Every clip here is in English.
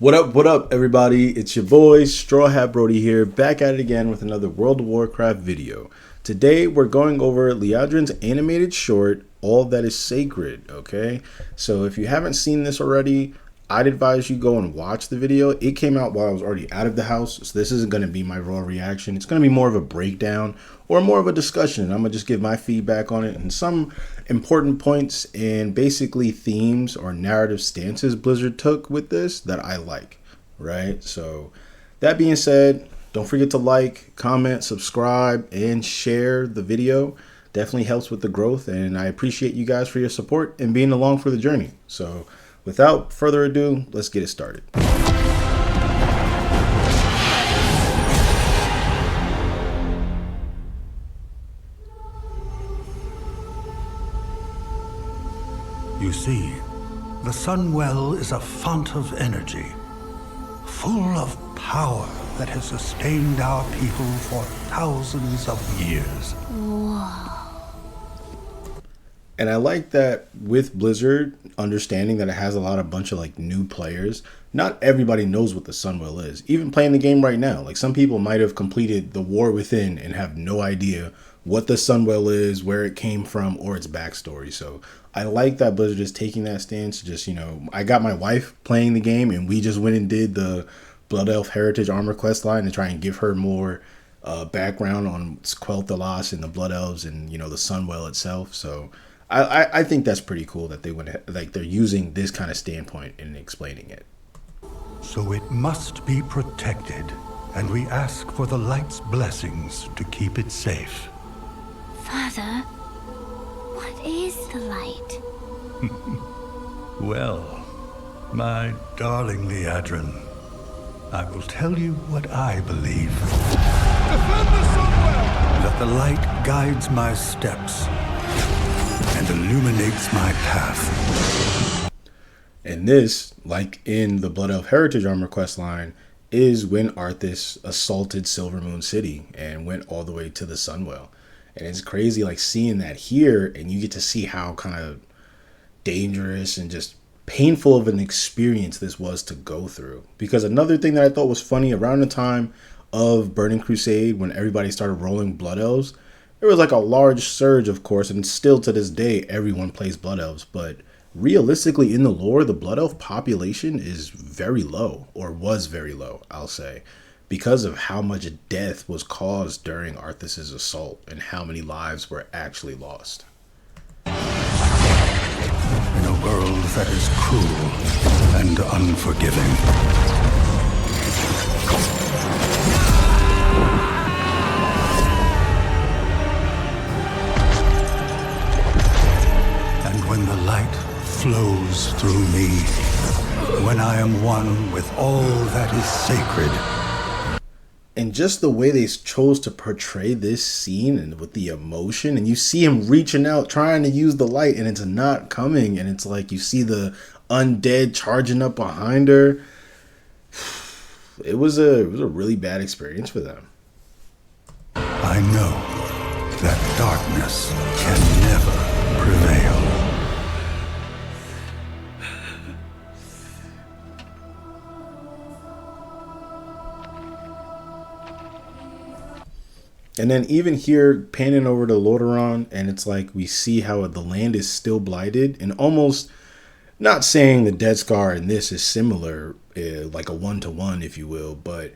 What up, everybody? It's your boy, StrawHatBrody here, back at it again with another World of Warcraft video. Today, we're going over Liadrin's animated short, All That Is Sacred, okay? So if you haven't seen this already, I'd advise you go and watch the video. It came out while I was already out of the house, so this isn't going to be my raw reaction. It's going to be more of a breakdown or more of a discussion. I'm going to just give my feedback on it and some important points and basically themes or narrative stances Blizzard took with this that I like, right? So that being said, don't forget to like, comment, subscribe, and share the video. Definitely helps with the growth, and I appreciate you guys for your support and being along for the journey. So without further ado, let's get it started. You see, the Sunwell is a font of energy, full of power that has sustained our people for thousands of years. And I like that with Blizzard, understanding that it has a bunch of like new players. Not everybody knows what the Sunwell is. Even playing the game right now, like some people might have completed the War Within and have no idea what the Sunwell is, where it came from, or its backstory. So I like that Blizzard is taking that stance. Just, you know, I got my wife playing the game and we just went and did the Blood Elf Heritage Armor quest line to try and give her more background on Quel'Thalas and the Blood Elves and, you know, the Sunwell itself. So I think that's pretty cool that they went, like, they're using this kind of standpoint in explaining it. So it must be protected, and we ask for the light's blessings to keep it safe. Father, what is the light? Well, my darling Liadrin, I will tell you what I believe. Defend the Sunwell! That the light guides my steps and illuminates my path. And this, like in the Blood Elf Heritage Armor quest line, is when Arthas assaulted Silvermoon City and went all the way to the Sunwell. And it's crazy like seeing that here, and you get to see how kind of dangerous and just painful of an experience this was to go through. Because another thing that I thought was funny, around the time of Burning Crusade, when everybody started rolling Blood Elves, there was like a large surge, of course, and still to this day, everyone plays Blood Elves. But realistically, in the lore, the Blood Elf population is very low, or was very low, I'll say, because of how much death was caused during Arthas' assault and how many lives were actually lost. In a world that is cruel and unforgiving, and when the light flows through me, when I am one with all that is sacred. And just the way they chose to portray this scene and with the emotion, and you see him reaching out, trying to use the light, and it's not coming. And it's like you see the undead charging up behind her. It was a really bad experience for them. I know that darkness can never prevail. And then even here, panning over to Lordaeron, and it's like we see how the land is still blighted, and almost, not saying the Dead Scar in this is similar, like a one-to-one, if you will, but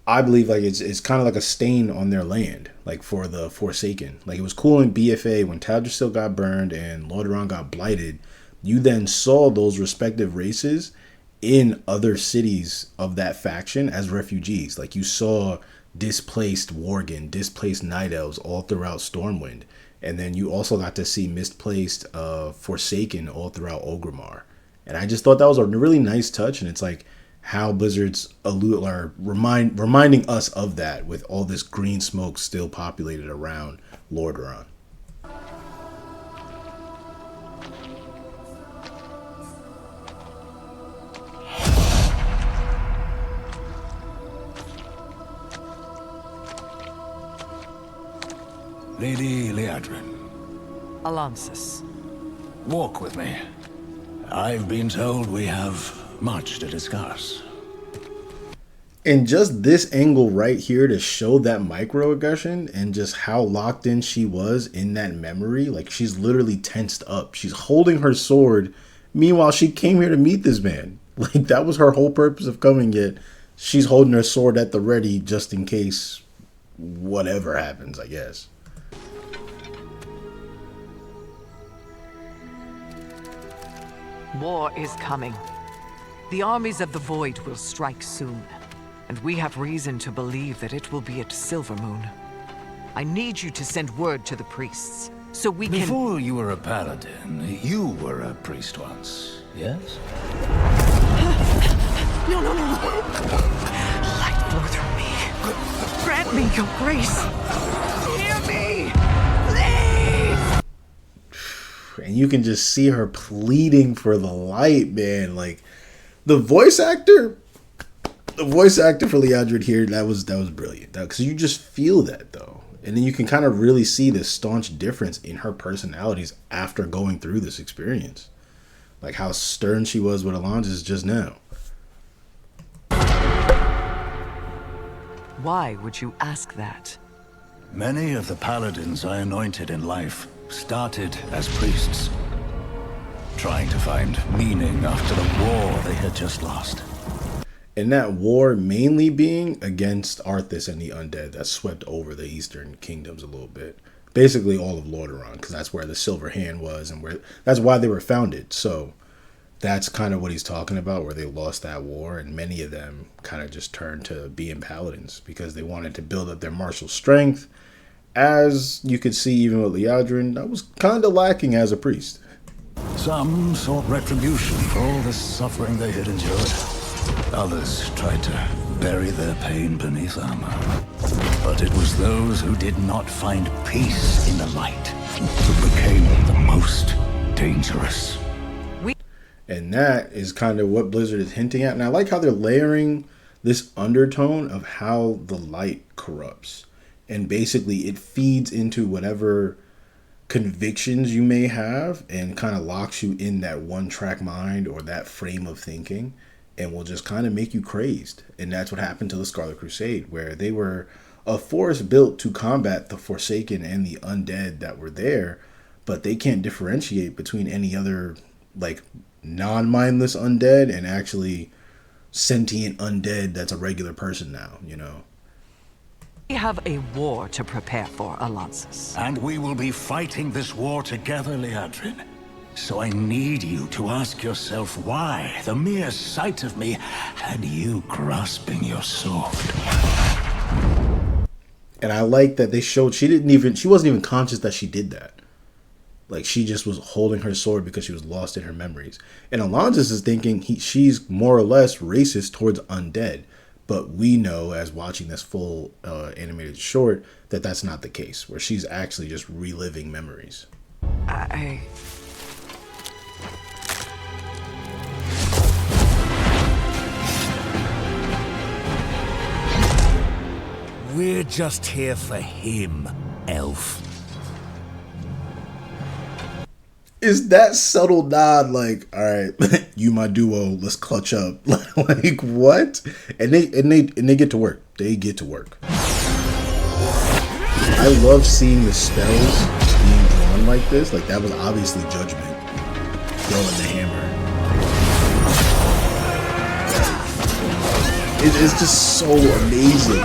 I believe like it's kind of like a stain on their land, like for the Forsaken. Like it was cool in BFA when Tal'Dreshil got burned and Lordaeron got blighted. You then saw those respective races in other cities of that faction as refugees. Like you saw displaced Worgen, displaced Night Elves all throughout Stormwind. And then you also got to see misplaced Forsaken all throughout Orgrimmar. And I just thought that was a really nice touch. And it's like how Blizzard's reminding us of that with all this green smoke still populated around Lordaeron. Lady Liadrin, Alonsis. walk with me. I've been told we have much to discuss. And just this angle right here to show that microaggression and just how locked in she was in that memory. Like, she's literally tensed up. She's holding her sword. Meanwhile, she came here to meet this man. Like, that was her whole purpose of coming, yet she's holding her sword at the ready just in case whatever happens, I guess. War is coming. The armies of the Void will strike soon, and we have reason to believe that it will be at Silvermoon. I need you to send word to the priests, so we can— Before you were a paladin, you were a priest once, yes? No. Light flow through me. Grant me your grace. Hear me, please! And you can just see her pleading for the light, man. Like, the voice actor for Liadrid here, that was brilliant. Because you just feel that, though. And then you can kind of really see the staunch difference in her personalities after going through this experience. Like how stern she was with Alonsis just now. Why would you ask that? Many of the paladins I anointed in life started as priests, trying to find meaning after the war they had just lost. And that war mainly being against Arthas and the undead that swept over the eastern kingdoms a little bit. Basically all of Lordaeron, because that's where the Silver Hand was and that's why they were founded. So that's kind of what he's talking about, where they lost that war, and many of them kind of just turned to being paladins because they wanted to build up their martial strength. As you could see, even with Liadrin, that was kind of lacking as a priest. Some sought retribution for all the suffering they had endured. Others tried to bury their pain beneath armor. But it was those who did not find peace in the light who became the most dangerous. And that is kind of what Blizzard is hinting at. And I like how they're layering this undertone of how the light corrupts. And basically it feeds into whatever convictions you may have and kind of locks you in that one-track mind or that frame of thinking and will just kind of make you crazed. And that's what happened to the Scarlet Crusade, where they were a force built to combat the Forsaken and the undead that were there, but they can't differentiate between any other, like, non-mindless undead and actually sentient undead that's a regular person now, you know. We have a war to prepare for, Alonsis. And we will be fighting this war together, Liadrin. So I need you to ask yourself why the mere sight of me and you grasping your sword. And I like that they showed she wasn't even conscious that she did that. Like, she just was holding her sword because she was lost in her memories. And Alonsis is thinking she's more or less racist towards undead. But we know, as watching this full animated short, that that's not the case, where she's actually just reliving memories. We're just here for him, elf. Is that subtle nod like, all right, you my duo, let's clutch up? Like, what? And they get to work. They get to work. I love seeing the spells being drawn like this. Like, that was obviously Judgment throwing the hammer. It's just so amazing.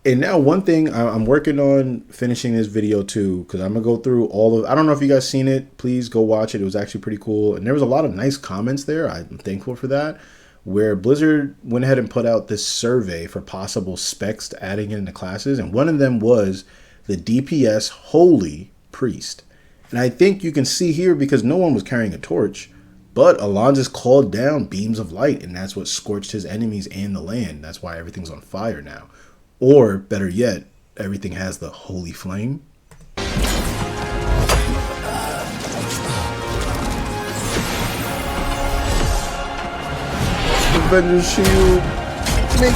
And now one thing I'm working on finishing this video too, because I'm going to go through all of, I don't know if you guys seen it, please go watch it. It was actually pretty cool. And there was a lot of nice comments there. I'm thankful for that, where Blizzard went ahead and put out this survey for possible specs to adding into classes. And one of them was the DPS Holy Priest. And I think you can see here, because no one was carrying a torch, but Alonsis called down beams of light, and that's what scorched his enemies and the land. That's why everything's on fire now. Or, better yet, everything has the holy flame. Avengers shield. Mink.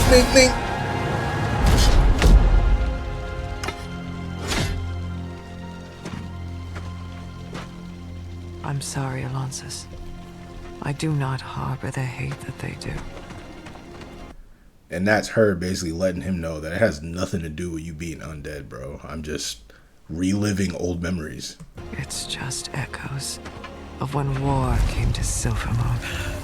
I'm sorry, Alonsis. I do not harbor the hate that they do. And that's her basically letting him know that it has nothing to do with you being undead, bro. I'm just reliving old memories. It's just echoes of when war came to Silvermoon.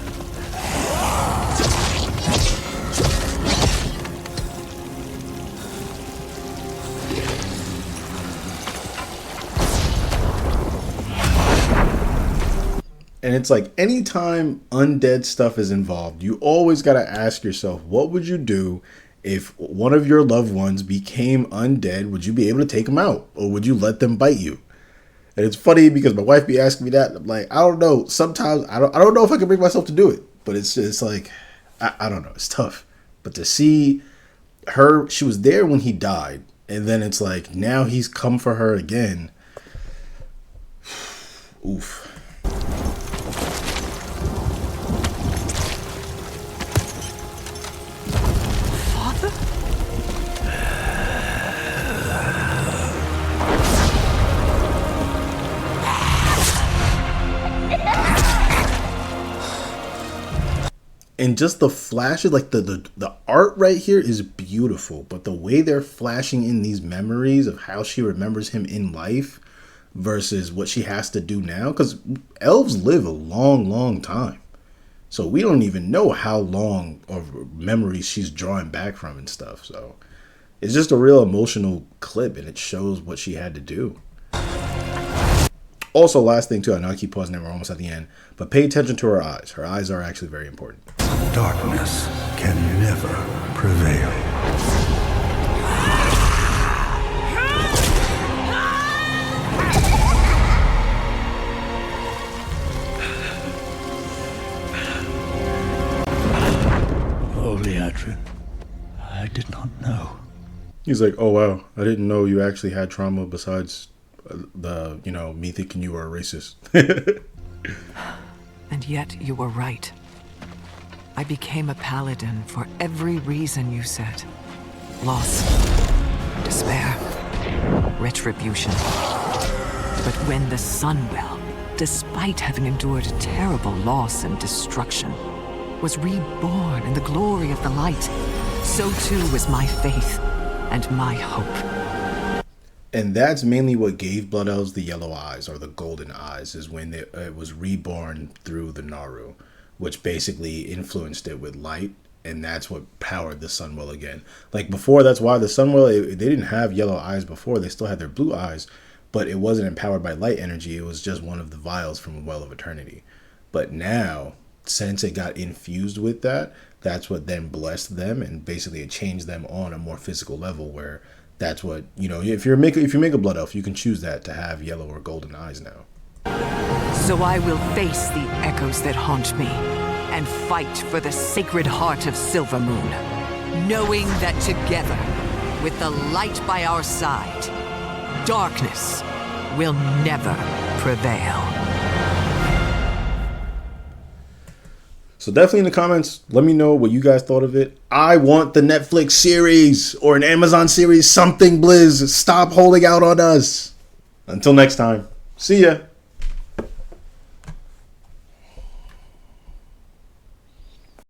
And it's like anytime undead stuff is involved, you always got to ask yourself, what would you do if one of your loved ones became undead? Would you be able to take them out, or would you let them bite you? And it's funny because my wife be asking me that. And I'm like, I don't know. Sometimes I don't know if I can bring myself to do it, but it's just like, I don't know. It's tough. But to see her, she was there when he died. And then it's like, now he's come for her again. Oof. And just the flashes, like the art right here is beautiful, but the way they're flashing in these memories of how she remembers him in life versus what she has to do now, because elves live a long, long time. So we don't even know how long of memories she's drawing back from and stuff. So it's just a real emotional clip, and it shows what she had to do. Also, last thing too, I know I keep pausing it, we're almost at the end, but pay attention to her eyes. Her eyes are actually very important. Darkness can never prevail. Holy Adrian, I did not know. He's like, oh wow, I didn't know you actually had trauma besides me thinking you were a racist. And yet you were right. I became a paladin for every reason you said. Loss, despair, retribution. But when the Sunwell, despite having endured terrible loss and destruction, was reborn in the glory of the light, so too was my faith and my hope. And that's mainly what gave Blood Elves the yellow eyes, or the golden eyes, is when it was reborn through the Naru, which basically influenced it with light, and that's what powered the Sunwell again. Like before, that's why the Sunwell, they didn't have yellow eyes before, they still had their blue eyes, but it wasn't empowered by light energy, it was just one of the vials from the Well of Eternity. But now, since it got infused with that, that's what then blessed them, and basically it changed them on a more physical level, where that's what, if you make a blood elf, you can choose that to have yellow or golden eyes now. So I will face the echoes that haunt me and fight for the sacred heart of Silvermoon, knowing that together, with the light by our side, darkness will never prevail. So definitely in the comments, let me know what you guys thought of it. I want the Netflix series or an Amazon series, something, Blizz. Stop holding out on us. Until next time, see ya.